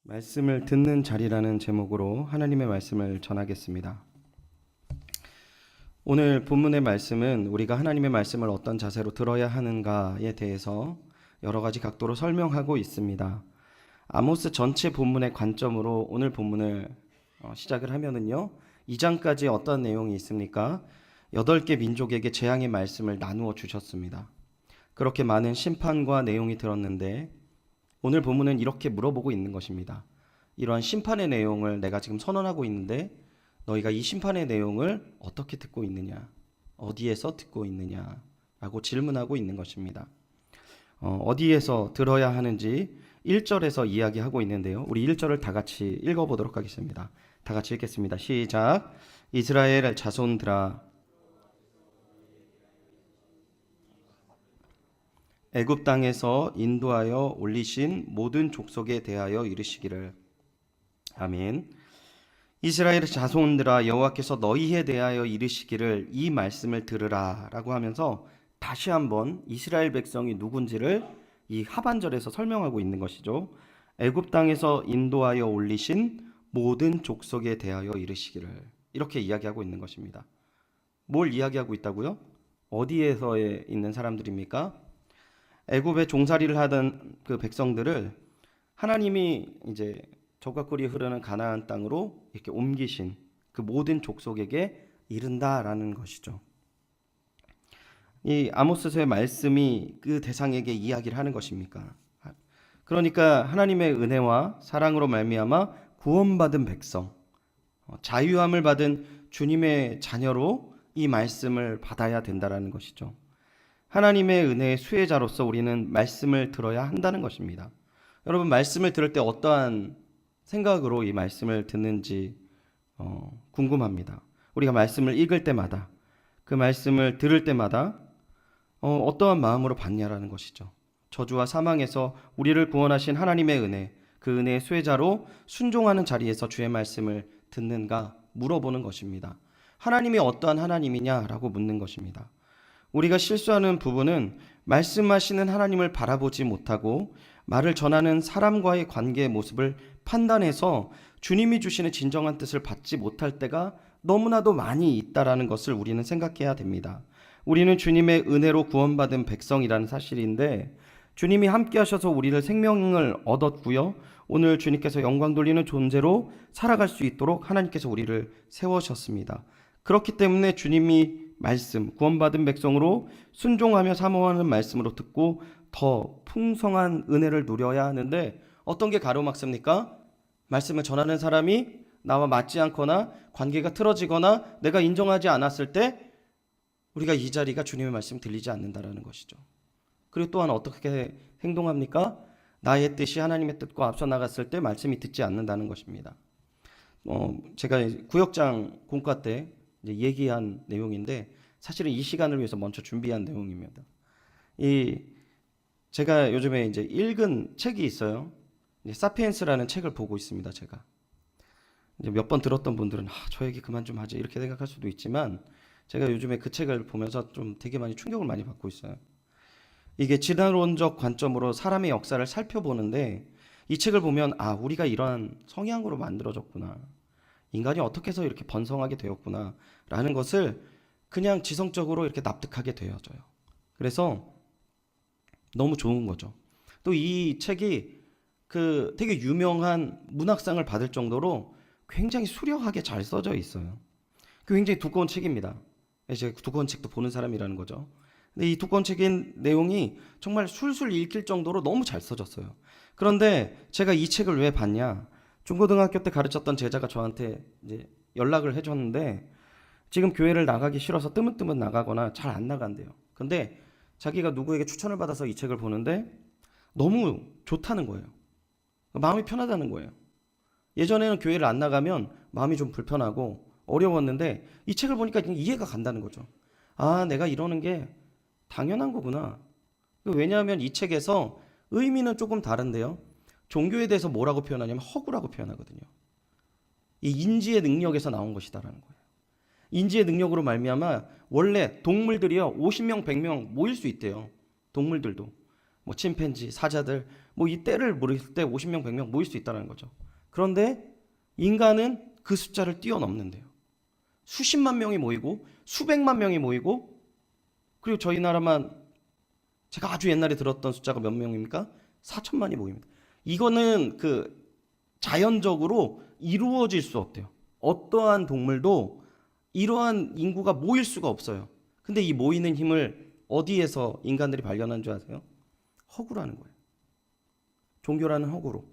말씀을 듣는 자리라는 제목으로 하나님의 말씀을 전하겠습니다. 오늘 본문의 말씀은 우리가 하나님의 말씀을 어떤 자세로 들어야 하는가에 대해서 여러 가지 각도로 설명하고 있습니다. 아모스 전체 본문의 관점으로 오늘 본문을 시작을 하면은요, 2장까지 어떤 내용이 있습니까? 8개 민족에게 재앙의 말씀을 나누어 주셨습니다. 그렇게 많은 심판과 내용이 들었는데 오늘 본문은 이렇게 물어보고 있는 것입니다. 이러한 심판의 내용을 내가 지금 선언하고 있는데 너희가 이 심판의 내용을 어떻게 듣고 있느냐, 어디에서 듣고 있느냐 라고 질문하고 있는 것입니다. 어디에서 들어야 하는지 1절에서 이야기하고 있는데요, 우리 1절을 다 같이 읽어보도록 하겠습니다. 다 같이 읽겠습니다. 시작. 이스라엘 자손들아, 애굽 땅에서 인도하여 올리신 모든 족속에 대하여 이르시기를. 아멘. 이스라엘 자손들아, 여호와께서 너희에 대하여 이르시기를 이 말씀을 들으라 라고 하면서 다시 한번 이스라엘 백성이 누군지를 이 하반절에서 설명하고 있는 것이죠. 애굽 땅에서 인도하여 올리신 모든 족속에 대하여 이르시기를, 이렇게 이야기하고 있는 것입니다. 뭘 이야기하고 있다고요? 어디에서 있는 사람들입니까? 애굽에 종살이를 하던 그 백성들을 하나님이 이제 적과 꿀이 흐르는 가나안 땅으로 이렇게 옮기신 그 모든 족속에게 이른다라는 것이죠. 이 아모스서의 말씀이 그 대상에게 이야기를 하는 것입니까? 그러니까 하나님의 은혜와 사랑으로 말미암아 구원받은 백성, 자유함을 받은 주님의 자녀로 이 말씀을 받아야 된다라는 것이죠. 하나님의 은혜의 수혜자로서 우리는 말씀을 들어야 한다는 것입니다. 여러분, 말씀을 들을 때 어떠한 생각으로 이 말씀을 듣는지 궁금합니다. 우리가 말씀을 읽을 때마다, 그 말씀을 들을 때마다 어떠한 마음으로 받냐라는 것이죠. 저주와 사망에서 우리를 구원하신 하나님의 은혜, 그 은혜의 수혜자로 순종하는 자리에서 주의 말씀을 듣는가 물어보는 것입니다. 하나님이 어떠한 하나님이냐라고 묻는 것입니다. 우리가 실수하는 부분은 말씀하시는 하나님을 바라보지 못하고 말을 전하는 사람과의 관계의 모습을 판단해서 주님이 주시는 진정한 뜻을 받지 못할 때가 너무나도 많이 있다라는 것을 우리는 생각해야 됩니다. 우리는 주님의 은혜로 구원받은 백성이라는 사실인데, 주님이 함께 하셔서 우리를 생명을 얻었고요, 오늘 주님께서 영광 돌리는 존재로 살아갈 수 있도록 하나님께서 우리를 세우셨습니다. 그렇기 때문에 주님이 말씀, 구원받은 백성으로 순종하며 사모하는 말씀으로 듣고 더 풍성한 은혜를 누려야 하는데, 어떤 게 가로막습니까? 말씀을 전하는 사람이 나와 맞지 않거나 관계가 틀어지거나 내가 인정하지 않았을 때 우리가 이 자리가 주님의 말씀 들리지 않는다라는 것이죠. 그리고 또한 어떻게 행동합니까? 나의 뜻이 하나님의 뜻과 앞서 나갔을 때 말씀이 듣지 않는다는 것입니다. 제가 구역장 공과 때 이제 얘기한 내용인데, 사실은 이 시간을 위해서 먼저 준비한 내용입니다. 제가 요즘에 이제 읽은 책이 있어요. 사피엔스라는 책을 보고 있습니다. 제가 이제 몇 번 들었던 분들은 저 얘기 그만 좀 하지 이렇게 생각할 수도 있지만, 제가 요즘에 그 책을 보면서 좀 되게 많이 충격을 많이 받고 있어요. 이게 진화론적 관점으로 사람의 역사를 살펴보는데, 이 책을 보면 우리가 이러한 성향으로 만들어졌구나, 인간이 어떻게 해서 이렇게 번성하게 되었구나 라는 것을 그냥 지성적으로 이렇게 납득하게 되어져요. 그래서 너무 좋은 거죠. 또 이 책이 그 되게 유명한 문학상을 받을 정도로 굉장히 수려하게 잘 써져 있어요. 굉장히 두꺼운 책입니다. 이제 두꺼운 책도 보는 사람이라는 거죠. 근데 이 두꺼운 책의 내용이 정말 술술 읽힐 정도로 너무 잘 써졌어요. 그런데 제가 이 책을 왜 봤냐? 중고등학교 때 가르쳤던 제자가 저한테 이제 연락을 해줬는데, 지금 교회를 나가기 싫어서 뜨문뜨문 나가거나 잘 안 나간대요. 근데 자기가 누구에게 추천을 받아서 이 책을 보는데 너무 좋다는 거예요. 마음이 편하다는 거예요. 예전에는 교회를 안 나가면 마음이 좀 불편하고 어려웠는데 이 책을 보니까 이해가 간다는 거죠. 내가 이러는 게 당연한 거구나. 왜냐하면 이 책에서 의미는 조금 다른데요, 종교에 대해서 뭐라고 표현하냐면 허구라고 표현하거든요. 이 인지의 능력에서 나온 것이다라는 거예요. 인지의 능력으로 말미암아 원래 동물들이요 50명 100명 모일 수 있대요. 동물들도 침팬지, 사자들 뭐 이 때를 모일 때 50명, 100명 모일 수 있다는 거죠. 그런데 인간은 그 숫자를 뛰어넘는데요. 수십만 명이 모이고 수백만 명이 모이고, 그리고 저희 나라만 제가 아주 옛날에 들었던 숫자가 몇 명입니까? 4천만이 모입니다. 이거는 그 자연적으로 이루어질 수 없대요. 어떠한 동물도 이러한 인구가 모일 수가 없어요. 근데 이 모이는 힘을 어디에서 인간들이 발견한 줄 아세요? 허구라는 거예요. 종교라는 허구로.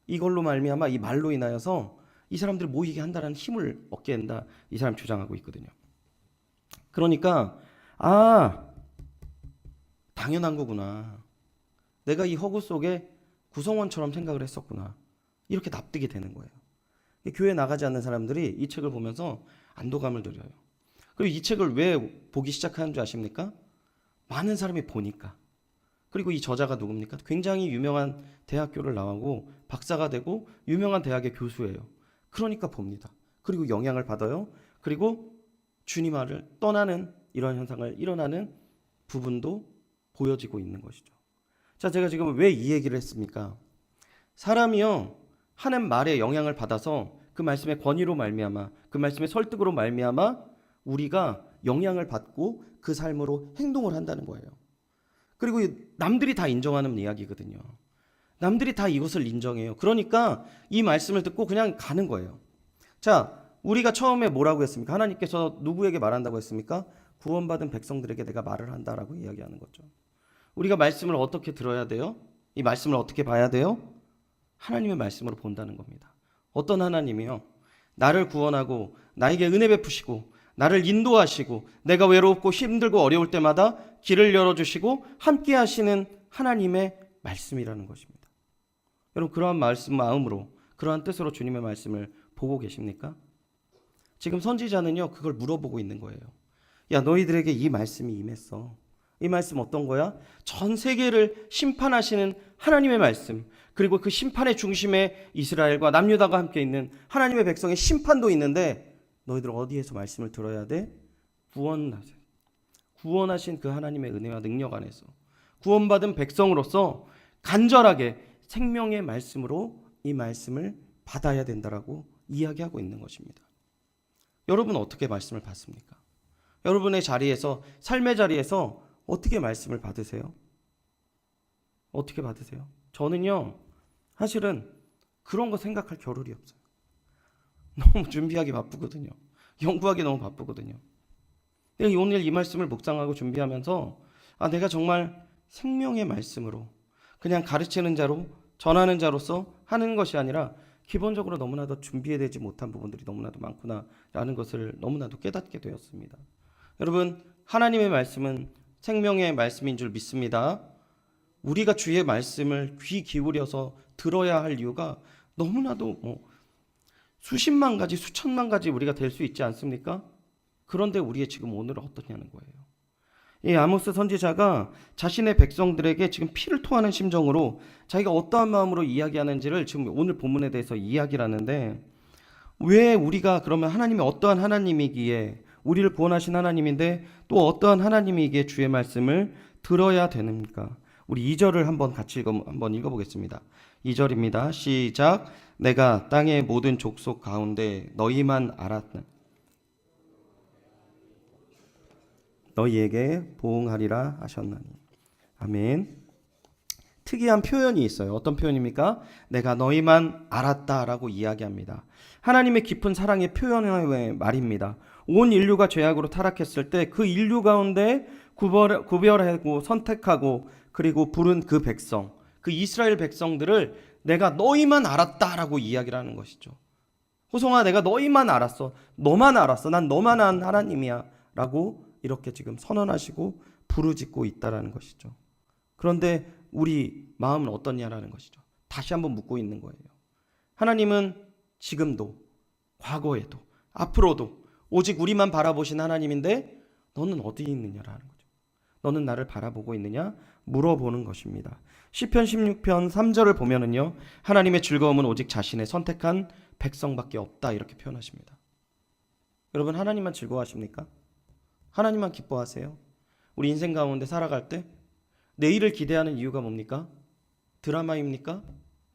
이걸로 말미암아 이 말로 인하여서 이 사람들을 모이게 한다는 힘을 얻게 된다. 이 사람 주장하고 있거든요. 그러니까 당연한 거구나. 내가 이 허구 속에 구성원처럼 생각을 했었구나. 이렇게 납득이 되는 거예요. 교회 나가지 않는 사람들이 이 책을 보면서 안도감을 누려요. 그리고 이 책을 왜 보기 시작하는 줄 아십니까? 많은 사람이 보니까. 그리고 이 저자가 누굽니까? 굉장히 유명한 대학교를 나오고 박사가 되고 유명한 대학의 교수예요. 그러니까 봅니다. 그리고 영향을 받아요. 그리고 주님을 떠나는 이런 현상을 일어나는 부분도 보여지고 있는 것이죠. 자, 제가 지금 왜 이 얘기를 했습니까? 사람이요, 하는 말에 영향을 받아서 그 말씀의 권위로 말미암아, 그 말씀의 설득으로 말미암아 우리가 영향을 받고 그 삶으로 행동을 한다는 거예요. 그리고 남들이 다 인정하는 이야기거든요. 남들이 다 이것을 인정해요. 그러니까 이 말씀을 듣고 그냥 가는 거예요. 자, 우리가 처음에 뭐라고 했습니까? 하나님께서 누구에게 말한다고 했습니까? 구원받은 백성들에게 내가 말을 한다라고 이야기하는 거죠. 우리가 말씀을 어떻게 들어야 돼요? 이 말씀을 어떻게 봐야 돼요? 하나님의 말씀으로 본다는 겁니다. 어떤 하나님이요? 나를 구원하고 나에게 은혜 베푸시고 나를 인도하시고 내가 외롭고 힘들고 어려울 때마다 길을 열어주시고 함께 하시는 하나님의 말씀이라는 것입니다. 여러분, 그러한 말씀 마음으로, 그러한 뜻으로 주님의 말씀을 보고 계십니까? 지금 선지자는요, 그걸 물어보고 있는 거예요. 야, 너희들에게 이 말씀이 임했어. 이 말씀 어떤 거야? 전 세계를 심판하시는 하나님의 말씀, 그리고 그 심판의 중심에 이스라엘과 남유다가 함께 있는 하나님의 백성의 심판도 있는데 너희들 어디에서 말씀을 들어야 돼? 구원하신 그 하나님의 은혜와 능력 안에서 구원받은 백성으로서 간절하게 생명의 말씀으로 이 말씀을 받아야 된다라고 이야기하고 있는 것입니다. 여러분 어떻게 말씀을 받습니까? 여러분의 자리에서, 삶의 자리에서 어떻게 말씀을 받으세요? 어떻게 받으세요? 저는요, 사실은 그런 거 생각할 겨를이 없어요. 너무 준비하기 바쁘거든요. 연구하기 너무 바쁘거든요. 오늘 이 말씀을 묵상하고 준비하면서 내가 정말 생명의 말씀으로 그냥 가르치는 자로, 전하는 자로서 하는 것이 아니라 기본적으로 너무나도 준비되지 못한 부분들이 너무나도 많구나라는 것을 너무나도 깨닫게 되었습니다. 여러분, 하나님의 말씀은 생명의 말씀인 줄 믿습니다. 우리가 주의 말씀을 귀 기울여서 들어야 할 이유가 너무나도 수십만 가지, 수천만 가지 우리가 될 수 있지 않습니까? 그런데 우리의 지금 오늘은 어떠냐는 거예요. 이 아모스 선지자가 자신의 백성들에게 지금 피를 토하는 심정으로 자기가 어떠한 마음으로 이야기하는지를 지금 오늘 본문에 대해서 이야기를 하는데, 왜 우리가 그러면 하나님이 어떠한 하나님이기에, 우리를 구원하신 하나님인데 또 어떠한 하나님이기에 주의 말씀을 들어야 되는가? 우리 2절을 한번 같이 한번 읽어보겠습니다. 2절입니다. 시작. 내가 땅의 모든 족속 가운데 너희만 알았나? 너희에게 보응하리라 하셨나니. 아멘. 특이한 표현이 있어요. 어떤 표현입니까? 내가 너희만 알았다라고 이야기합니다. 하나님의 깊은 사랑의 표현의 말입니다. 온 인류가 죄악으로 타락했을 때 그 인류 가운데 구별하고 선택하고 그리고 부른 그 백성, 그 이스라엘 백성들을 내가 너희만 알았다라고 이야기를 하는 것이죠. 호성아, 내가 너희만 알았어. 너만 알았어. 난 너만한 하나님이야 라고 이렇게 지금 선언하시고 부르짖고 있다라는 것이죠. 그런데 우리 마음은 어떠냐라는 것이죠. 다시 한번 묻고 있는 거예요. 하나님은 지금도, 과거에도, 앞으로도 오직 우리만 바라보신 하나님인데 너는 어디 있느냐라는 거죠. 너는 나를 바라보고 있느냐 물어보는 것입니다. 시편 16편 3절을 보면은요, 하나님의 즐거움은 오직 자신의 선택한 백성밖에 없다 이렇게 표현하십니다. 여러분, 하나님만 즐거워하십니까? 하나님만 기뻐하세요? 우리 인생 가운데 살아갈 때 내일을 기대하는 이유가 뭡니까? 드라마입니까?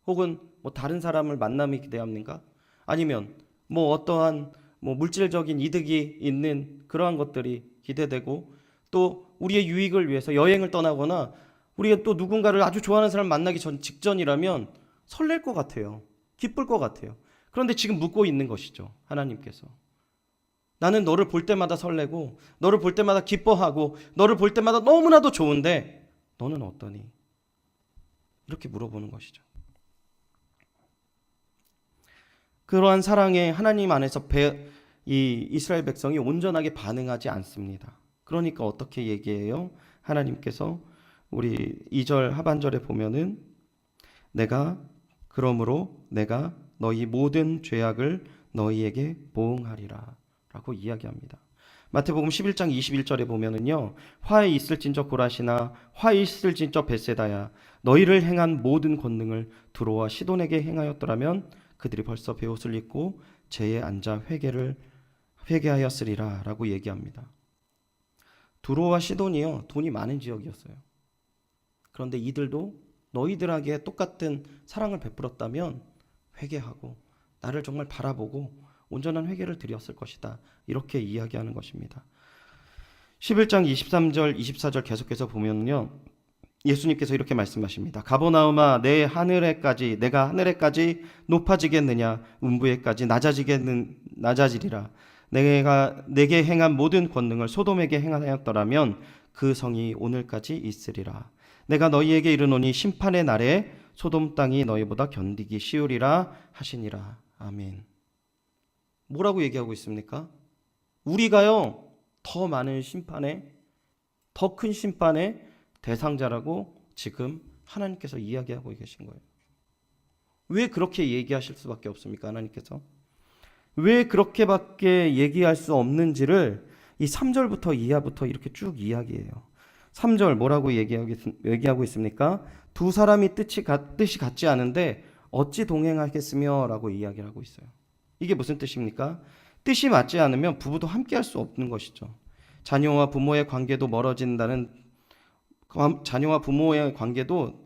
혹은 뭐 다른 사람을 만남이 기대합니까? 아니면 뭐 어떠한 뭐 물질적인 이득이 있는 그러한 것들이 기대되고 또 우리의 유익을 위해서 여행을 떠나거나 우리가 또 누군가를 아주 좋아하는 사람을 만나기 직전이라면 설렐 것 같아요. 기쁠 것 같아요. 그런데 지금 묻고 있는 것이죠. 하나님께서. 나는 너를 볼 때마다 설레고 너를 볼 때마다 기뻐하고 너를 볼 때마다 너무나도 좋은데 너는 어떠니? 이렇게 물어보는 것이죠. 그러한 사랑에 하나님 안에서 이 이스라엘 백성이 온전하게 반응하지 않습니다. 그러니까 어떻게 얘기해요? 하나님께서 우리 2절 하반절에 보면은 그러므로 내가 너희 모든 죄악을 너희에게 보응하리라 라고 이야기합니다. 마태복음 11장 21절에 보면은요, 화에 있을진저 고라시나 화에 있을진저 벳세다야 너희를 행한 모든 권능을 두로와 시돈에게 행하였더라면 그들이 벌써 베옷을 입고 제에 앉아 회개하였으리라 라고 얘기합니다. 두로와 시돈이요, 돈이 많은 지역이었어요. 그런데 이들도 너희들에게 똑같은 사랑을 베풀었다면 회개하고 나를 정말 바라보고 온전한 회개를 드렸을 것이다. 이렇게 이야기하는 것입니다. 11장 23절 24절 계속해서 보면요, 예수님께서 이렇게 말씀하십니다. 가버나움아 내가 하늘에까지 높아지겠느냐 음부에까지 낮아지리라. 내가 내게 행한 모든 권능을 소돔에게 행하였더라면 그 성이 오늘까지 있으리라. 내가 너희에게 이르노니 심판의 날에 소돔 땅이 너희보다 견디기 쉬우리라 하시니라. 아멘. 뭐라고 얘기하고 있습니까? 우리가요 더 많은 심판에 더 큰 심판의 대상자라고 지금 하나님께서 이야기하고 계신 거예요. 왜 그렇게 얘기하실 수밖에 없습니까? 하나님께서 왜 그렇게밖에 얘기할 수 없는지를 이 3절부터 이하부터 이렇게 쭉 이야기해요. 3절 뭐라고 얘기하고 있습니까? 두 사람이 뜻이 같지 않은데 어찌 동행하겠으며 라고 이야기를 하고 있어요. 이게 무슨 뜻입니까? 뜻이 맞지 않으면 부부도 함께 할 수 없는 것이죠. 자녀와 부모의 관계도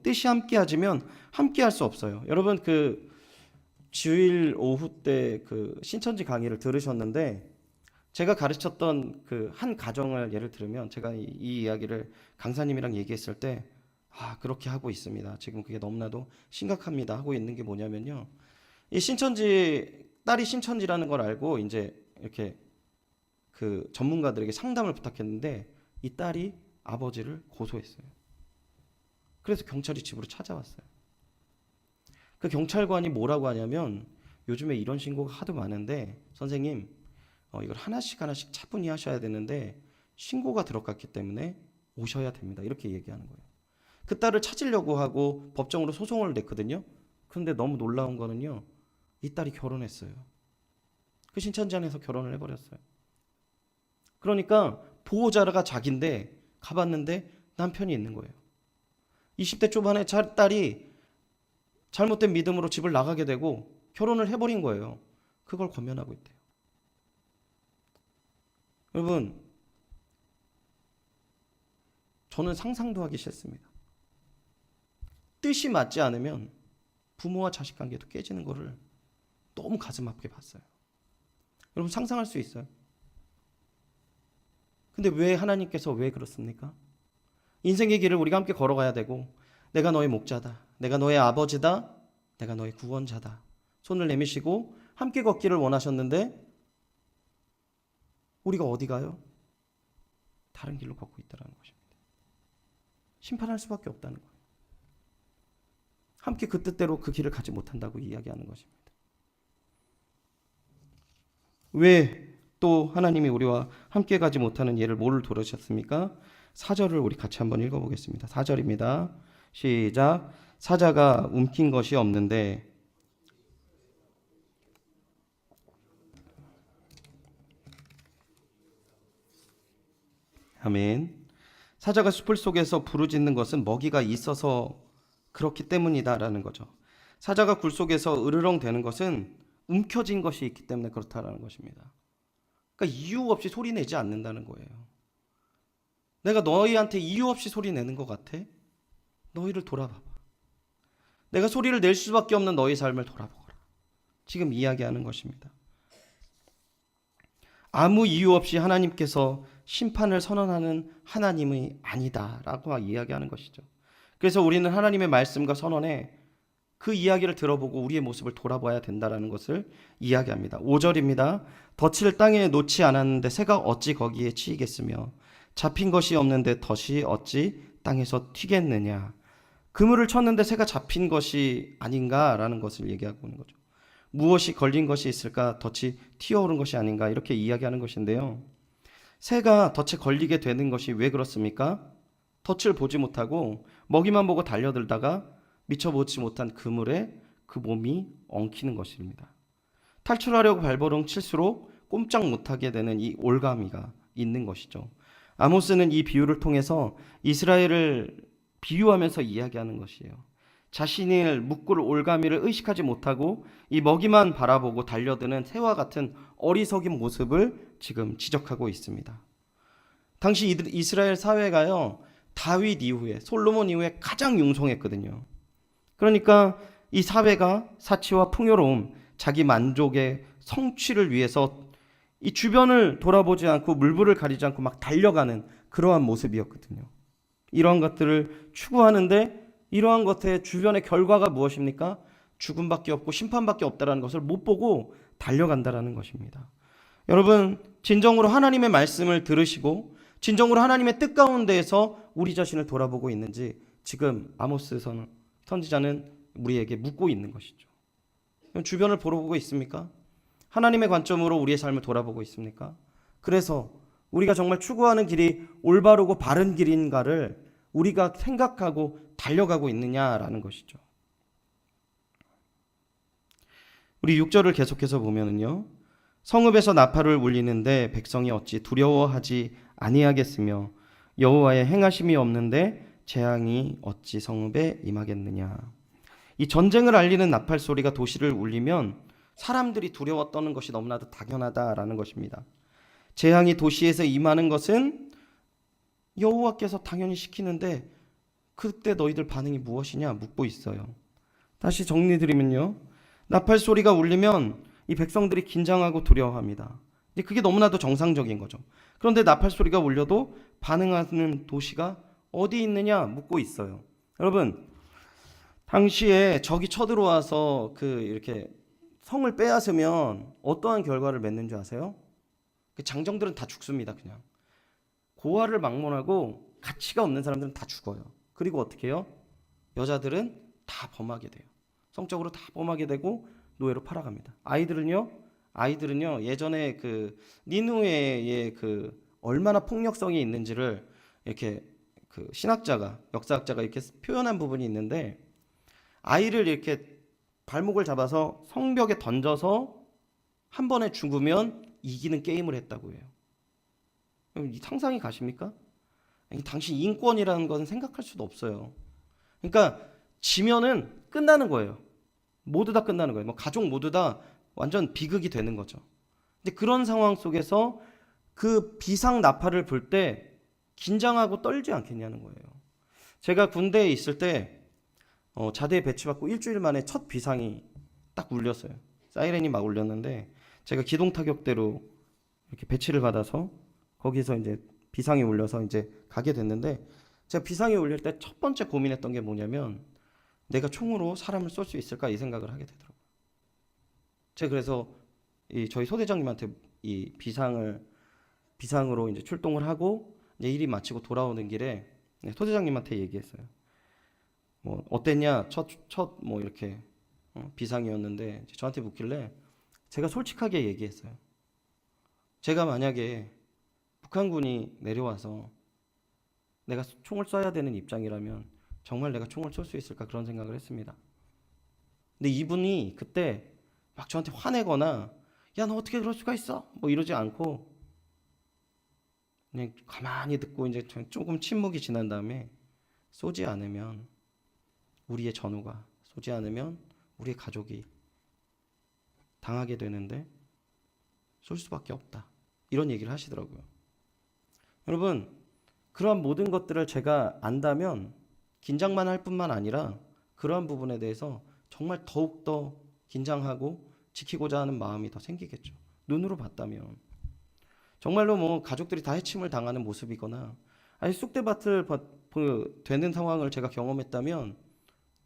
뜻이 함께하지면 함께 할 수 없어요. 여러분 주일 오후 때 신천지 강의를 들으셨는데 제가 가르쳤던 한 가정을 예를 들면 제가 이 이야기를 강사님이랑 얘기했을 때 그렇게 하고 있습니다. 지금 그게 너무나도 심각합니다. 하고 있는 게 뭐냐면요. 딸이 신천지라는 걸 알고 이제 이렇게 전문가들에게 상담을 부탁했는데 이 딸이 아버지를 고소했어요. 그래서 경찰이 집으로 찾아왔어요. 그 경찰관이 뭐라고 하냐면 요즘에 이런 신고가 하도 많은데 선생님 이걸 하나씩 차분히 하셔야 되는데 신고가 들어갔기 때문에 오셔야 됩니다. 이렇게 얘기하는 거예요. 그 딸을 찾으려고 하고 법정으로 소송을 냈거든요. 그런데 너무 놀라운 거는요. 이 딸이 결혼했어요. 그 신천지 안에서 결혼을 해버렸어요. 그러니까 보호자가 자기인데 가봤는데 남편이 있는 거예요. 20대 초반에 딸이 잘못된 믿음으로 집을 나가게 되고 결혼을 해버린 거예요. 그걸 권면하고 있대요. 여러분, 저는 상상도 하기 싫습니다. 뜻이 맞지 않으면 부모와 자식 관계도 깨지는 거를 너무 가슴 아프게 봤어요. 여러분 상상할 수 있어요? 근데 왜 하나님께서 왜 그렇습니까? 인생의 길을 우리가 함께 걸어가야 되고 내가 너의 목자다. 내가 너의 아버지다. 내가 너의 구원자다. 손을 내미시고 함께 걷기를 원하셨는데 우리가 어디 가요? 다른 길로 걷고 있다는 것입니다. 심판할 수밖에 없다는 거예요. 함께 그 뜻대로 그 길을 가지 못한다고 이야기하는 것입니다. 왜 또 하나님이 우리와 함께 가지 못하는 예를 뭐를 들으셨습니까? 4절을 우리 같이 한번 읽어보겠습니다. 4절입니다. 시작. 사자가 움킨 것이 없는데 아멘. 사자가 숲을 속에서 부르짖는 것은 먹이가 있어서 그렇기 때문이다라는 거죠. 사자가 굴 속에서 으르렁대는 것은 움켜진 것이 있기 때문에 그렇다라는 것입니다. 그러니까 이유 없이 소리 내지 않는다는 거예요. 내가 너희한테 이유 없이 소리 내는 것 같아? 너희를 돌아봐봐. 내가 소리를 낼 수밖에 없는 너희 삶을 돌아보거라. 지금 이야기하는 것입니다. 아무 이유 없이 하나님께서 심판을 선언하는 하나님이 아니다라고 이야기하는 것이죠. 그래서 우리는 하나님의 말씀과 선언에 그 이야기를 들어보고 우리의 모습을 돌아봐야 된다는 것을 이야기합니다. 5절입니다. 덫을 땅에 놓지 않았는데 새가 어찌 거기에 치이겠으며 잡힌 것이 없는데 덫이 어찌 땅에서 튀겠느냐. 그물을 쳤는데 새가 잡힌 것이 아닌가라는 것을 얘기하고 있는 거죠. 무엇이 걸린 것이 있을까? 덫이 튀어오른 것이 아닌가? 이렇게 이야기하는 것인데요. 새가 덫에 걸리게 되는 것이 왜 그렇습니까? 덫을 보지 못하고 먹이만 보고 달려들다가 미처 보지 못한 그물에 그 몸이 엉키는 것입니다. 탈출하려고 발버둥 칠수록 꼼짝 못하게 되는 이 올가미가 있는 것이죠. 아모스는 이 비유를 통해서 이스라엘을 비유하면서 이야기하는 것이에요. 자신을 묶을 올가미를 의식하지 못하고 이 먹이만 바라보고 달려드는 새와 같은 어리석인 모습을 지금 지적하고 있습니다. 당시 이스라엘 사회가요, 다윗 이후에, 솔로몬 이후에 가장 융성했거든요. 그러니까 이 사회가 사치와 풍요로움, 자기 만족의 성취를 위해서 이 주변을 돌아보지 않고 물불을 가리지 않고 막 달려가는 그러한 모습이었거든요. 이러한 것들을 추구하는데 이러한 것의 주변의 결과가 무엇입니까? 죽음밖에 없고 심판밖에 없다라는 것을 못 보고 달려간다라는 것입니다. 여러분, 진정으로 하나님의 말씀을 들으시고 진정으로 하나님의 뜻 가운데에서 우리 자신을 돌아보고 있는지 지금 아모스 선지자는 우리에게 묻고 있는 것이죠. 주변을 보고 있습니까? 하나님의 관점으로 우리의 삶을 돌아보고 있습니까? 그래서 우리가 정말 추구하는 길이 올바르고 바른 길인가를 우리가 생각하고 달려가고 있느냐라는 것이죠. 우리 6절을 계속해서 보면은요. 성읍에서 나팔을 울리는데 백성이 어찌 두려워하지 아니하겠으며 여호와의 행하심이 없는데 재앙이 어찌 성읍에 임하겠느냐. 이 전쟁을 알리는 나팔 소리가 도시를 울리면 사람들이 두려워 떠는 것이 너무나도 당연하다라는 것입니다. 재앙이 도시에서 임하는 것은 여호와께서 당연히 시키는데 그때 너희들 반응이 무엇이냐 묻고 있어요. 다시 정리드리면요. 나팔 소리가 울리면 이 백성들이 긴장하고 두려워합니다. 그게 너무나도 정상적인 거죠. 그런데 나팔 소리가 울려도 반응하는 도시가 어디 있느냐 묻고 있어요. 여러분, 당시에 적이 쳐들어와서 이렇게 성을 빼앗으면 어떠한 결과를 맺는 줄 아세요? 장정들은 다 죽습니다. 그냥 고아를 막론하고 가치가 없는 사람들은 다 죽어요. 그리고 어떻게 해요? 여자들은 다 범하게 돼요. 성적으로 다 범하게 되고 노예로 팔아갑니다. 아이들은요 예전에 니누에의 얼마나 폭력성이 있는지를 이렇게 신학자가 역사학자가 이렇게 표현한 부분이 있는데, 아이를 이렇게 발목을 잡아서 성벽에 던져서 한 번에 죽으면 이기는 게임을 했다고 해요. 상상이 가십니까? 당시 인권이라는 것은 생각할 수도 없어요. 그러니까 지면은 끝나는 거예요. 모두 다 끝나는 거예요. 가족 모두 다 완전 비극이 되는 거죠. 근데 그런 상황 속에서 그 비상 나팔을 불 때 긴장하고 떨지 않겠냐는 거예요. 제가 군대에 있을 때 자대에 배치받고 일주일 만에 첫 비상이 딱 울렸어요. 사이렌이 막 울렸는데 제가 기동 타격대로 이렇게 배치를 받아서 거기서 이제 비상이 울려서 이제 가게 됐는데, 제가 비상이 울릴 때 첫 번째 고민했던 게 뭐냐면 내가 총으로 사람을 쏠 수 있을까 이 생각을 하게 되더라고요. 제가 그래서 저희 소대장님한테 이 비상으로 이제 출동을 하고 이제 일이 마치고 돌아오는 길에 소대장님한테 얘기했어요. 뭐 어땠냐 첫 뭐 이렇게 비상이었는데 저한테 묻길래 제가 솔직하게 얘기했어요. 제가 만약에 북한군이 내려와서 내가 총을 쏴야 되는 입장이라면 정말 내가 총을 쏠 수 있을까 그런 생각을 했습니다. 근데 이분이 그때 막 저한테 화내거나 야 너 어떻게 그럴 수가 있어 뭐 이러지 않고 그냥 가만히 듣고 이제 조금 침묵이 지난 다음에 쏘지 않으면 우리의 전우가, 쏘지 않으면 우리의 가족이 당하게 되는데 쏠 수밖에 없다, 이런 얘기를 하시더라고요. 여러분, 그러한 모든 것들을 제가 안다면 긴장만 할 뿐만 아니라 그러한 부분에 대해서 정말 더욱더 긴장하고 지키고자 하는 마음이 더 생기겠죠. 눈으로 봤다면. 정말로 뭐 가족들이 다 해침을 당하는 모습이거나 아니 쑥대밭을 되는 상황을 제가 경험했다면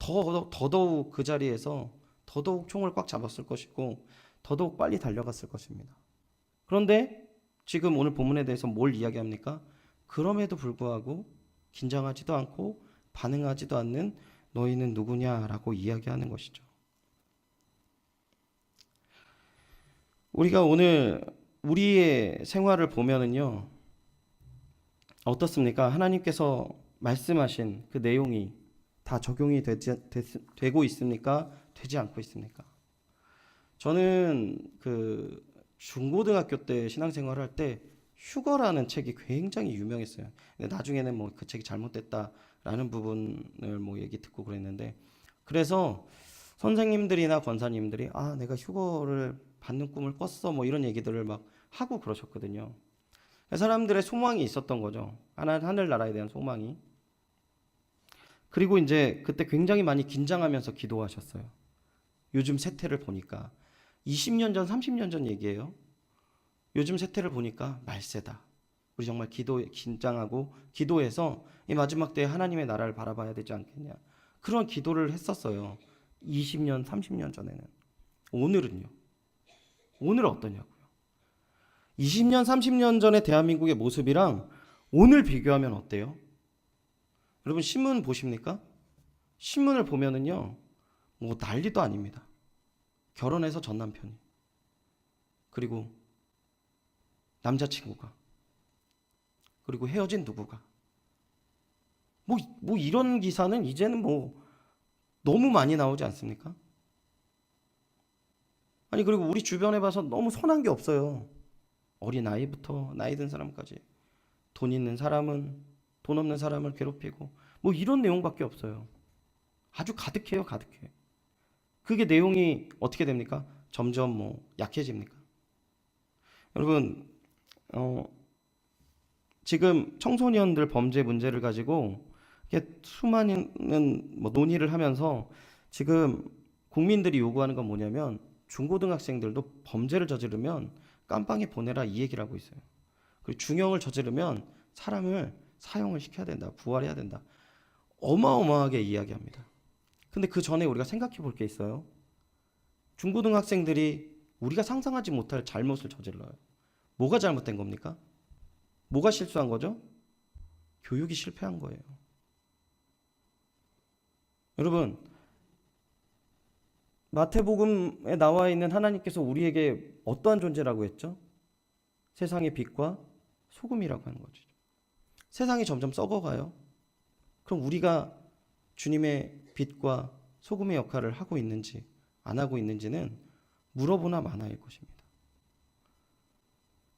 더더욱 그 자리에서 더더욱 총을 꽉 잡았을 것이고 더더욱 빨리 달려갔을 것입니다. 그런데 지금 오늘 본문에 대해서 뭘 이야기합니까? 그럼에도 불구하고 긴장하지도 않고 반응하지도 않는 너희는 누구냐라고 이야기하는 것이죠. 우리가 오늘 우리의 생활을 보면은요, 어떻습니까? 하나님께서 말씀하신 그 내용이 다 적용이 되고 있습니까? 되지 않고 있습니까? 저는 그 중고등학교 때 신앙생활을 할 때 휴거라는 책이 굉장히 유명했어요. 근데 나중에는 뭐 그 책이 잘못됐다라는 부분을 뭐 얘기 듣고 그랬는데, 그래서 선생님들이나 권사님들이 내가 휴거를 받는 꿈을 꿨어 뭐 이런 얘기들을 막 하고 그러셨거든요. 사람들의 소망이 있었던 거죠. 하늘나라에 대한 소망이. 그리고 이제 그때 굉장히 많이 긴장하면서 기도하셨어요. 요즘 세태를 보니까 20년 전, 30년 전 얘기예요. 요즘 세태를 보니까 말세다. 우리 정말 긴장하고 기도해서 이 마지막 때에 하나님의 나라를 바라봐야 되지 않겠냐. 그런 기도를 했었어요. 20년, 30년 전에는. 오늘은요? 오늘 어떠냐고요? 20년, 30년 전의 대한민국의 모습이랑 오늘 비교하면 어때요? 여러분 신문 보십니까? 신문을 보면은요, 뭐 난리도 아닙니다. 결혼해서 전 남편이, 그리고 남자친구가, 그리고 헤어진 누구가, 뭐 이런 기사는 이제는 뭐 너무 많이 나오지 않습니까? 아니 그리고 우리 주변에 봐서 너무 선한 게 없어요. 어린 아이부터 나이 든 사람까지 돈 있는 사람은 돈 없는 사람을 괴롭히고 뭐 이런 내용밖에 없어요. 아주 가득해요, 가득해. 그게 내용이 어떻게 됩니까? 점점 뭐 약해집니까? 여러분 지금 청소년들 범죄 문제를 가지고 수많은 뭐 논의를 하면서 지금 국민들이 요구하는 건 뭐냐면 중고등학생들도 범죄를 저지르면 깜빵에 보내라 이 얘기를 하고 있어요. 그리고 중형을 저지르면 사람을 사형을 시켜야 된다, 부활해야 된다. 어마어마하게 이야기합니다. 근데 그 전에 우리가 생각해 볼 게 있어요. 중고등학생들이 우리가 상상하지 못할 잘못을 저질러요. 뭐가 잘못된 겁니까? 뭐가 실수한 거죠? 교육이 실패한 거예요. 여러분, 마태복음에 나와 있는 하나님께서 우리에게 어떠한 존재라고 했죠? 세상의 빛과 소금이라고 하는 거죠. 세상이 점점 썩어가요. 그럼 우리가 주님의 빛과 소금의 역할을 하고 있는지 안 하고 있는지는 물어보나 마나일 것입니다.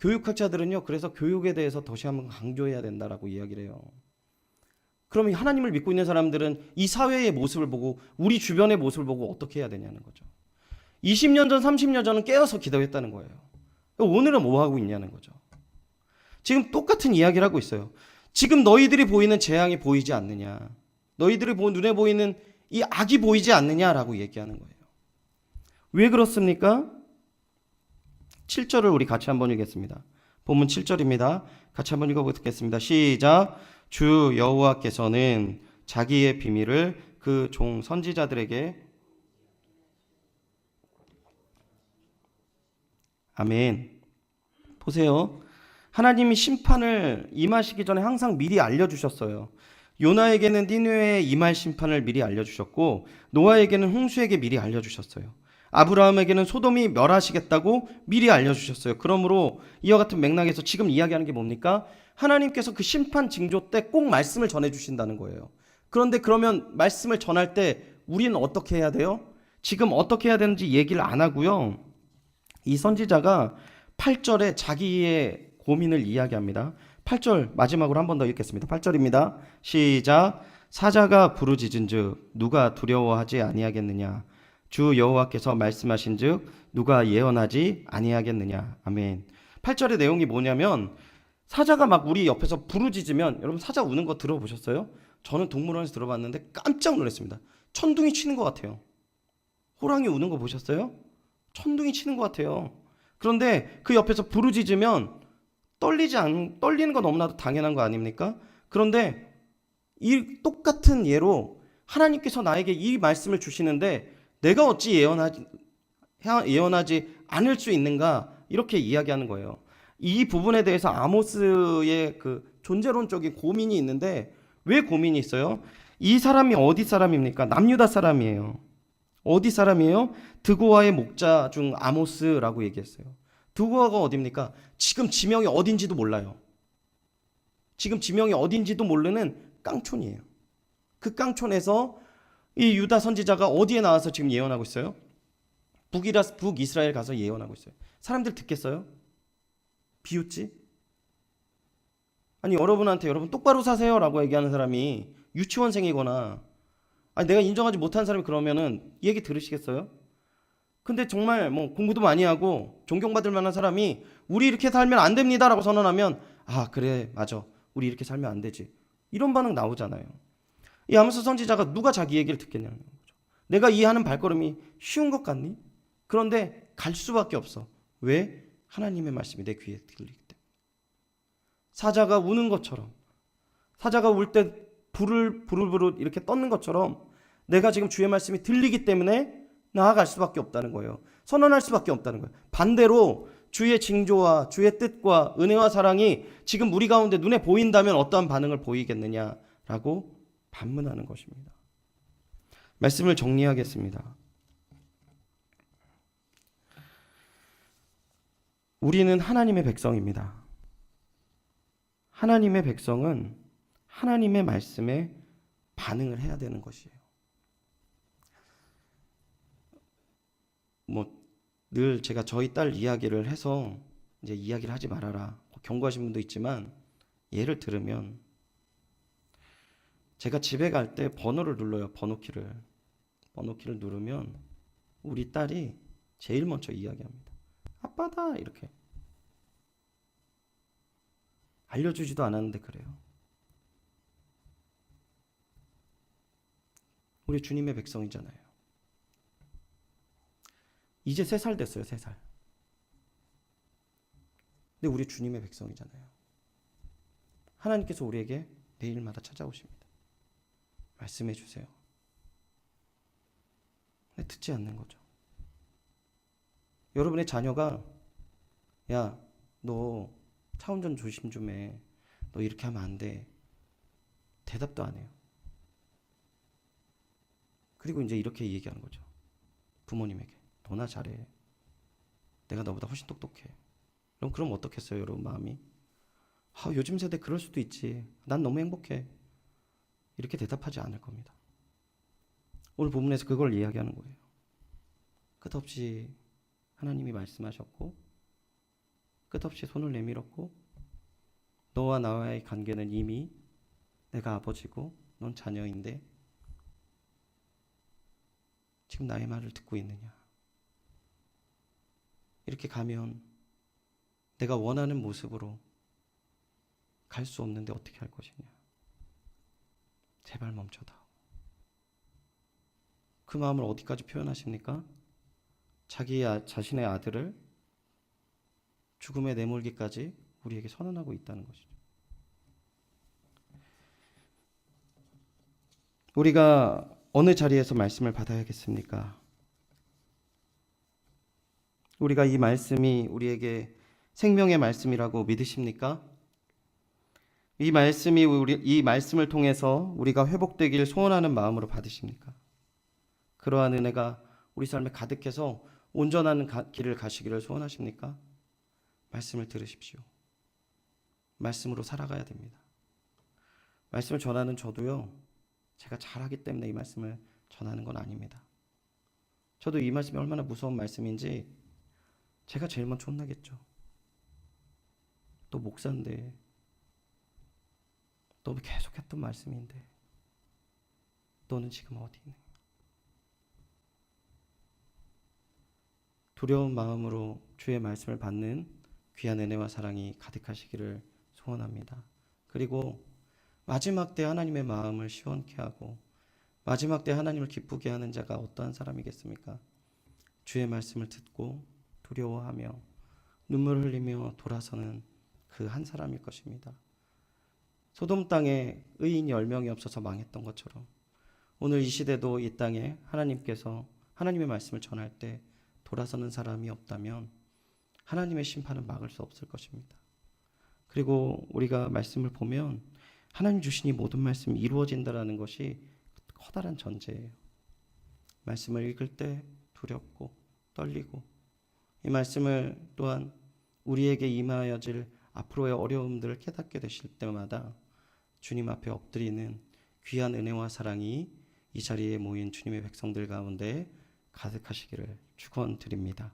교육학자들은요, 그래서 교육에 대해서 다시 한번 강조해야 된다라고 이야기를 해요. 그럼 하나님을 믿고 있는 사람들은 이 사회의 모습을 보고 우리 주변의 모습을 보고 어떻게 해야 되냐는 거죠. 20년 전, 30년 전은 깨어서 기도했다는 거예요. 오늘은 뭐 하고 있냐는 거죠. 지금 똑같은 이야기를 하고 있어요. 지금 너희들이 보이는 재앙이 보이지 않느냐, 너희들이 눈에 보이는 이 악이 보이지 않느냐라고 얘기하는 거예요. 왜 그렇습니까? 7절을 우리 같이 한번 읽겠습니다. 본문 7절입니다. 같이 한번 읽어보겠습니다. 시작. 주 여호와께서는 자기의 비밀을 그 종 선지자들에게 아멘. 보세요. 하나님이 심판을 임하시기 전에 항상 미리 알려주셨어요. 요나에게는 니느웨에 임할 심판을 미리 알려주셨고 노아에게는 홍수에게 미리 알려주셨어요. 아브라함에게는 소돔이 멸하시겠다고 미리 알려주셨어요. 그러므로 이와 같은 맥락에서 지금 이야기하는 게 뭡니까? 하나님께서 그 심판 징조 때 꼭 말씀을 전해주신다는 거예요. 그런데 그러면 말씀을 전할 때 우리는 어떻게 해야 돼요? 지금 어떻게 해야 되는지 얘기를 안 하고요. 이 선지자가 8절에 자기의 고민을 이야기합니다. 8절 마지막으로 한 번 더 읽겠습니다. 8절입니다. 시작. 사자가 부르짖은즉 누가 두려워하지 아니하겠느냐? 주 여호와께서 말씀하신즉 누가 예언하지 아니하겠느냐? 아멘. 8절의 내용이 뭐냐면 사자가 막 우리 옆에서 부르짖으면, 여러분 사자 우는 거 들어보셨어요? 저는 동물원에서 들어봤는데 깜짝 놀랐습니다. 천둥이 치는 것 같아요. 호랑이 우는 거 보셨어요? 천둥이 치는 것 같아요. 그런데 그 옆에서 부르짖으면 떨리는 건 너무나도 당연한 거 아닙니까? 그런데 이 똑같은 예로 하나님께서 나에게 이 말씀을 주시는데 내가 어찌 예언하지 않을 수 있는가? 이렇게 이야기하는 거예요. 이 부분에 대해서 아모스의 그 존재론적인 고민이 있는데 왜 고민이 있어요? 이 사람이 어디 사람입니까? 남유다 사람이에요. 어디 사람이에요? 드고아의 목자 중 아모스라고 얘기했어요. 드고아가 어디입니까? 지금 지명이 어딘지도 몰라요. 지금 지명이 어딘지도 모르는 깡촌이에요. 그 깡촌에서 이 유다 선지자가 어디에 나와서 지금 예언하고 있어요? 북이스라엘 가서 예언하고 있어요. 사람들 듣겠어요? 비웃지? 아니 여러분한테 여러분 똑바로 사세요라고 얘기하는 사람이 유치원생이거나 아니 내가 인정하지 못한 사람이 그러면은 이 얘기 들으시겠어요? 근데 정말 뭐 공부도 많이 하고 존경받을 만한 사람이 우리 이렇게 살면 안 됩니다라고 선언하면 아 그래 맞아 우리 이렇게 살면 안 되지 이런 반응 나오잖아요. 이 아모스 선지자가 누가 자기 얘기를 듣겠냐는 거죠. 내가 이 하는 발걸음이 쉬운 것 같니? 그런데 갈 수밖에 없어. 왜? 하나님의 말씀이 내 귀에 들리기 때문에. 사자가 우는 것처럼 사자가 울 때 부르르 이렇게 떴는 것처럼 내가 지금 주의 말씀이 들리기 때문에 나아갈 수밖에 없다는 거예요. 선언할 수밖에 없다는 거예요. 반대로 주의 징조와 주의 뜻과 은혜와 사랑이 지금 우리 가운데 눈에 보인다면 어떠한 반응을 보이겠느냐라고 반문하는 것입니다. 말씀을 정리하겠습니다. 우리는 하나님의 백성입니다. 하나님의 백성은 하나님의 말씀에 반응을 해야 되는 것이에요. 늘 제가 저희 딸 이야기를 해서 이제 이야기를 하지 말아라 경고하신 분도 있지만 예를 들으면 제가 집에 갈 때 번호를 눌러요. 번호키를 누르면 우리 딸이 제일 먼저 이야기합니다. 아빠다 이렇게 알려주지도 않았는데 그래요. 우리 주님의 백성이잖아요. 이제 3살 됐어요. 3살. 근데 우리 주님의 백성이잖아요. 하나님께서 우리에게 매일마다 찾아오십니다. 말씀해 주세요. 근데 듣지 않는 거죠. 여러분의 자녀가 야, 너 차 운전 조심 좀 해. 너 이렇게 하면 안 돼. 대답도 안 해요. 그리고 이제 이렇게 얘기하는 거죠. 부모님에게. 너나 잘해. 내가 너보다 훨씬 똑똑해. 그럼 어떻겠어요, 여러분 마음이? 요즘 세대 그럴 수도 있지. 난 너무 행복해. 이렇게 대답하지 않을 겁니다. 오늘 본문에서 그걸 이야기하는 거예요. 끝없이 하나님이 말씀하셨고 끝없이 손을 내밀었고 너와 나와의 관계는 이미 내가 아버지고 넌 자녀인데 지금 나의 말을 듣고 있느냐. 이렇게 가면 내가 원하는 모습으로 갈 수 없는데 어떻게 할 것이냐. 제발 멈춰다오. 그 마음을 어디까지 표현하십니까? 자신의 아들을 죽음에 내몰기까지 우리에게 선언하고 있다는 것이죠. 우리가 어느 자리에서 말씀을 받아야겠습니까? 우리가 이 말씀이 우리에게 생명의 말씀이라고 믿으십니까? 이 말씀을 통해서 우리가 회복되길 소원하는 마음으로 받으십니까? 그러한 은혜가 우리 삶에 가득해서 온전한 길을 가시기를 소원하십니까? 말씀을 들으십시오. 말씀으로 살아가야 됩니다. 말씀을 전하는 저도요. 제가 잘하기 때문에 이 말씀을 전하는 건 아닙니다. 저도 이 말씀이 얼마나 무서운 말씀인지 제가 제일 먼저 혼나겠죠. 또 목사인데 너 계속 했던 말씀인데 너는 지금 어디 있느냐. 두려운 마음으로 주의 말씀을 받는 귀한 은혜와 사랑이 가득하시기를 소원합니다. 그리고 마지막 때 하나님의 마음을 시원케 하고 마지막 때 하나님을 기쁘게 하는 자가 어떠한 사람이겠습니까? 주의 말씀을 듣고 두려워하며 눈물 흘리며 돌아서는 그 한 사람일 것입니다. 소돔 땅에 의인이 10명이 없어서 망했던 것처럼 오늘 이 시대도 이 땅에 하나님께서 하나님의 말씀을 전할 때 돌아서는 사람이 없다면 하나님의 심판은 막을 수 없을 것입니다. 그리고 우리가 말씀을 보면 하나님 주신 이 모든 말씀이 이루어진다라는 것이 커다란 전제예요. 말씀을 읽을 때 두렵고 떨리고 이 말씀을 또한 우리에게 임하여질 앞으로의 어려움들을 깨닫게 되실 때마다 주님 앞에 엎드리는 귀한 은혜와 사랑이 이 자리에 모인 주님의 백성들 가운데 가득하시기를 축원드립니다.